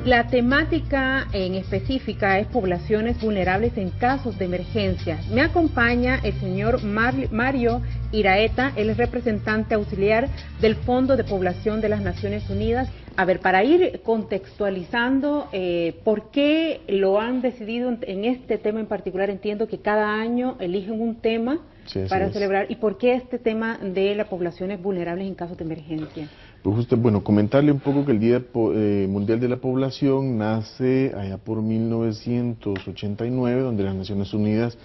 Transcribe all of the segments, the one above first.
La temática en específica es poblaciones vulnerables en casos de emergencia. Me acompaña el señor Mario Iraeta, él es representante auxiliar del Fondo de Población de las Naciones Unidas. A ver, para ir contextualizando, ¿por qué lo han decidido en este tema en particular? Entiendo que cada año eligen un tema para celebrar. ¿Y por qué este tema de las poblaciones vulnerables en casos de emergencia? Pues justo, bueno, comentarle un poco que el Día Mundial de la Población nace allá por 1989, donde las Naciones Unidas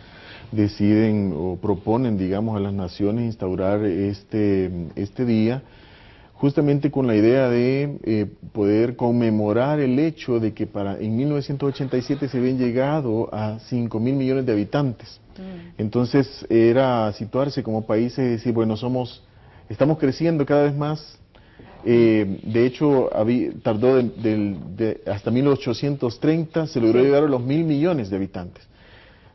deciden o proponen, digamos, a las naciones instaurar este día, justamente con la idea de poder conmemorar el hecho de que en 1987 se habían llegado a 5.000 millones de habitantes. Entonces era situarse como países y decir, bueno, estamos creciendo cada vez más. De hecho, tardó hasta 1830, se logró llegar a los 1.000 millones de habitantes.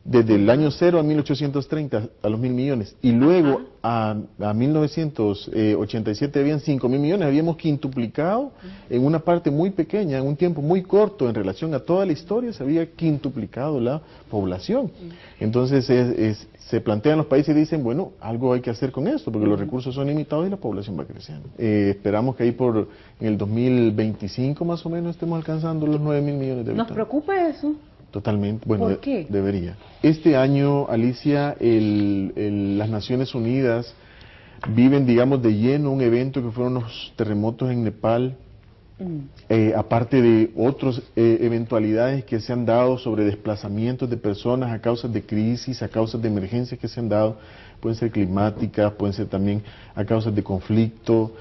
Desde el año 0 a 1830 a los 1.000 millones. Y luego a 1987 habían 5.000 millones. Habíamos quintuplicado en una parte muy pequeña, en un tiempo muy corto en relación a toda la historia, se había quintuplicado la población. Entonces se plantean los países y dicen, bueno, algo hay que hacer con esto, porque los recursos son limitados y la población va creciendo. Esperamos que ahí en el 2025 más o menos estemos alcanzando los 9.000 millones de habitantes. ¿Nos preocupa eso? Totalmente, bueno, ¿Por qué? Debería. Este año, Alicia, las Naciones Unidas viven, digamos, de lleno un evento que fueron los terremotos en Nepal, aparte de otras eventualidades que se han dado sobre desplazamientos de personas a causa de crisis, a causa de emergencias que se han dado, pueden ser climáticas, pueden ser también a causa de conflicto,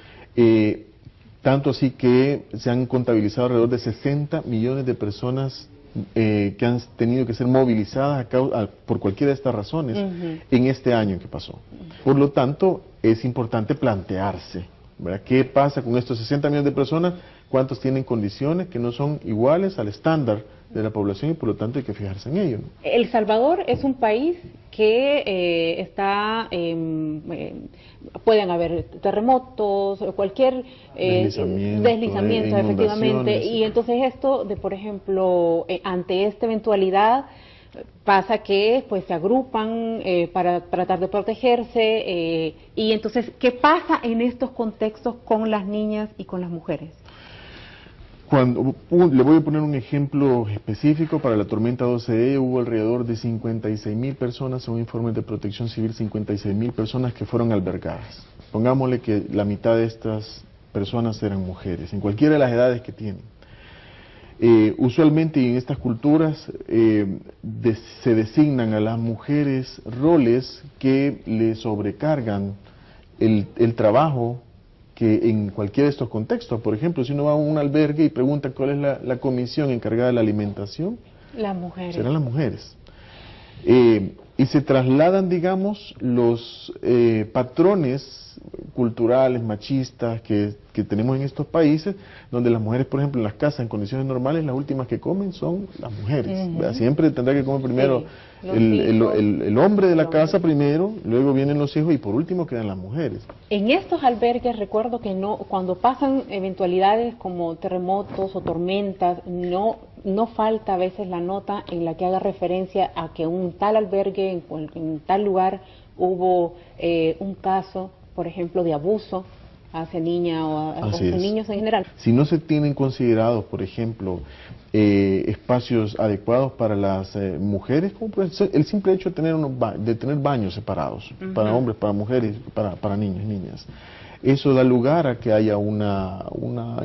tanto así que se han contabilizado alrededor de 60 millones de personas que han tenido que ser movilizadas por cualquiera de estas razones en este año que pasó. Por lo tanto, es importante plantearse, ¿verdad? ¿Qué pasa con estos 60 millones de personas? ¿Cuántos tienen condiciones que no son iguales al estándar de la población y por lo tanto hay que fijarse en ello, ¿no? El Salvador es un país que pueden haber terremotos, cualquier deslizamiento efectivamente, y entonces esto de, por ejemplo, ante esta eventualidad pasa que pues se agrupan para tratar de protegerse, y entonces, ¿qué pasa en estos contextos con las niñas y con las mujeres? Le voy a poner un ejemplo específico. Para la tormenta 12E hubo alrededor de 56.000 personas, según informes de Protección Civil, 56.000 personas que fueron albergadas. Pongámosle que la mitad de estas personas eran mujeres, en cualquiera de las edades que tienen. Usualmente en estas culturas se designan a las mujeres roles que le sobrecargan el trabajo, que en cualquiera de estos contextos, por ejemplo, si uno va a un albergue y pregunta cuál es la comisión encargada de la alimentación, las mujeres. Serán las mujeres. Y se trasladan, digamos, los patrones culturales, machistas que tenemos en estos países, donde las mujeres, por ejemplo, en las casas, en condiciones normales, las últimas que comen son las mujeres. Siempre tendrá que comer primero el hombre de la casa primero, luego vienen los hijos y por último quedan las mujeres. En estos albergues recuerdo que cuando pasan eventualidades como terremotos o tormentas, no falta a veces la nota en la que haga referencia a que un tal albergue, en tal lugar, hubo un caso, por ejemplo, de abuso hacia niñas o hacia niños en general. Si no se tienen considerados, por ejemplo, espacios adecuados para las mujeres, como el simple hecho de tener baños separados, para hombres, para mujeres, para niños y niñas. Eso da lugar a que haya una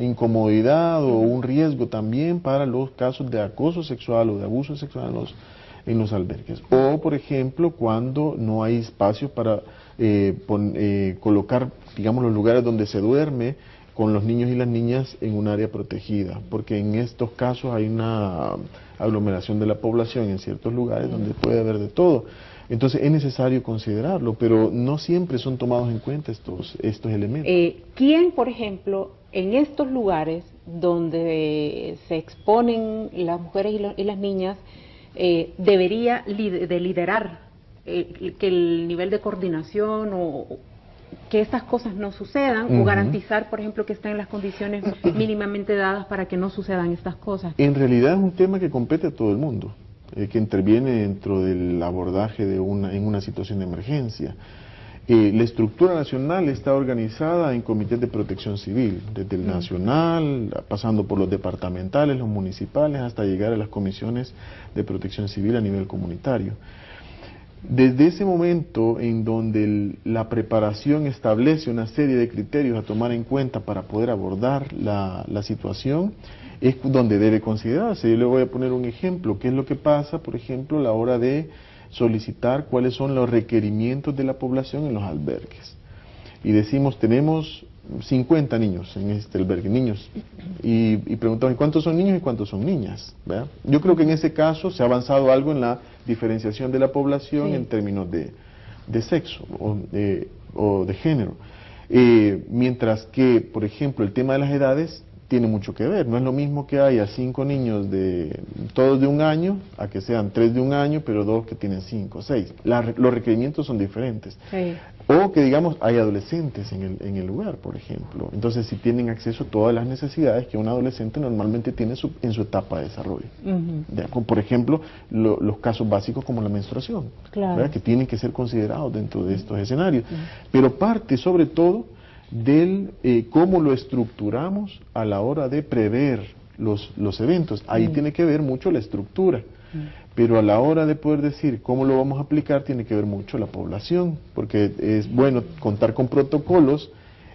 incomodidad o un riesgo también para los casos de acoso sexual o de abuso sexual en los albergues. O, por ejemplo, cuando no hay espacio para colocar, digamos, los lugares donde se duerme con los niños y las niñas en un área protegida, porque en estos casos hay una aglomeración de la población en ciertos lugares donde puede haber de todo. Entonces es necesario considerarlo, pero no siempre son tomados en cuenta estos elementos. ¿Quién, por ejemplo, en estos lugares donde se exponen las mujeres y las niñas, debería de liderar que el nivel de coordinación que estas cosas no sucedan o garantizar, por ejemplo, que estén en las condiciones mínimamente dadas para que no sucedan estas cosas? En realidad es un tema que compete a todo el mundo, que interviene dentro del abordaje de en una situación de emergencia. La estructura nacional está organizada en comités de protección civil, desde el nacional, pasando por los departamentales, los municipales, hasta llegar a las comisiones de protección civil a nivel comunitario. Desde ese momento en donde la preparación establece una serie de criterios a tomar en cuenta para poder abordar la situación, es donde debe considerarse. Yo le voy a poner un ejemplo, qué es lo que pasa, por ejemplo, a la hora de solicitar cuáles son los requerimientos de la población en los albergues. Y decimos, tenemos 50 niños en este albergue, niños, y preguntamos, ¿cuántos son niños y cuántos son niñas? ¿Verdad? Yo creo que en ese caso se ha avanzado algo en la diferenciación de la población en términos de sexo o de género. Mientras que, por ejemplo, el tema de las edades tiene mucho que ver. No es lo mismo que haya 5 niños todos de 1 año, a que sean 3 de 1 año, pero 2 que tienen 5 o 6. Los requerimientos son diferentes. Sí. O que, digamos, hay adolescentes en el lugar, por ejemplo. Entonces, si tienen acceso a todas las necesidades que un adolescente normalmente tiene en su etapa de desarrollo. Por ejemplo, los casos básicos como la menstruación, claro, que tienen que ser considerados dentro de estos escenarios. Pero parte, sobre todo, del cómo lo estructuramos a la hora de prever los eventos. Ahí tiene que ver mucho la estructura, pero a la hora de poder decir cómo lo vamos a aplicar tiene que ver mucho la población, porque es bueno contar con protocolos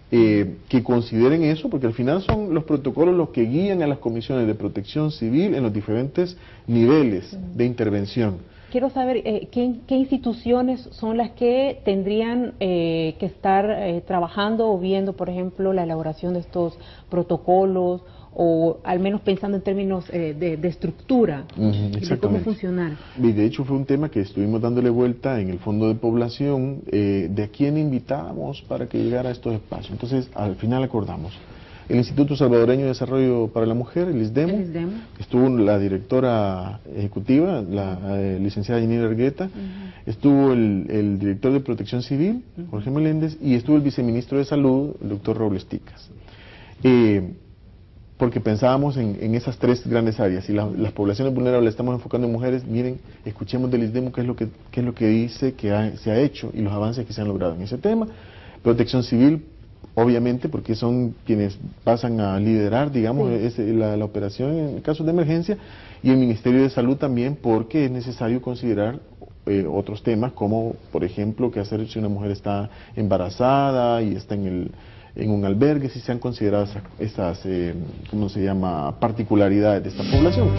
que consideren eso, porque al final son los protocolos los que guían a las comisiones de protección civil en los diferentes niveles de intervención. Quiero saber qué instituciones son las que tendrían que estar trabajando o viendo, por ejemplo, la elaboración de estos protocolos, o al menos pensando en términos de estructura, de cómo funcionar. Y de hecho fue un tema que estuvimos dándole vuelta en el Fondo de Población, de a quién invitamos para que llegara a estos espacios. Entonces, al final acordamos el Instituto Salvadoreño de Desarrollo para la Mujer, el ISDEMU, estuvo la directora ejecutiva, la licenciada Janine Argueta, estuvo el director de Protección Civil, Jorge Meléndez, y estuvo el viceministro de Salud, el doctor Robles Ticas. Porque pensábamos en esas 3 grandes áreas. Si las poblaciones vulnerables estamos enfocando en mujeres, miren, escuchemos del ISDEMU qué es lo que dice que se ha hecho y los avances que se han logrado en ese tema. Protección Civil, obviamente, porque son quienes pasan a liderar, digamos, la operación en casos de emergencia, y el Ministerio de Salud también, porque es necesario considerar otros temas, como, por ejemplo, qué hacer si una mujer está embarazada y está en un albergue, si se han considerado esas ¿cómo se llama?, particularidades de esta población.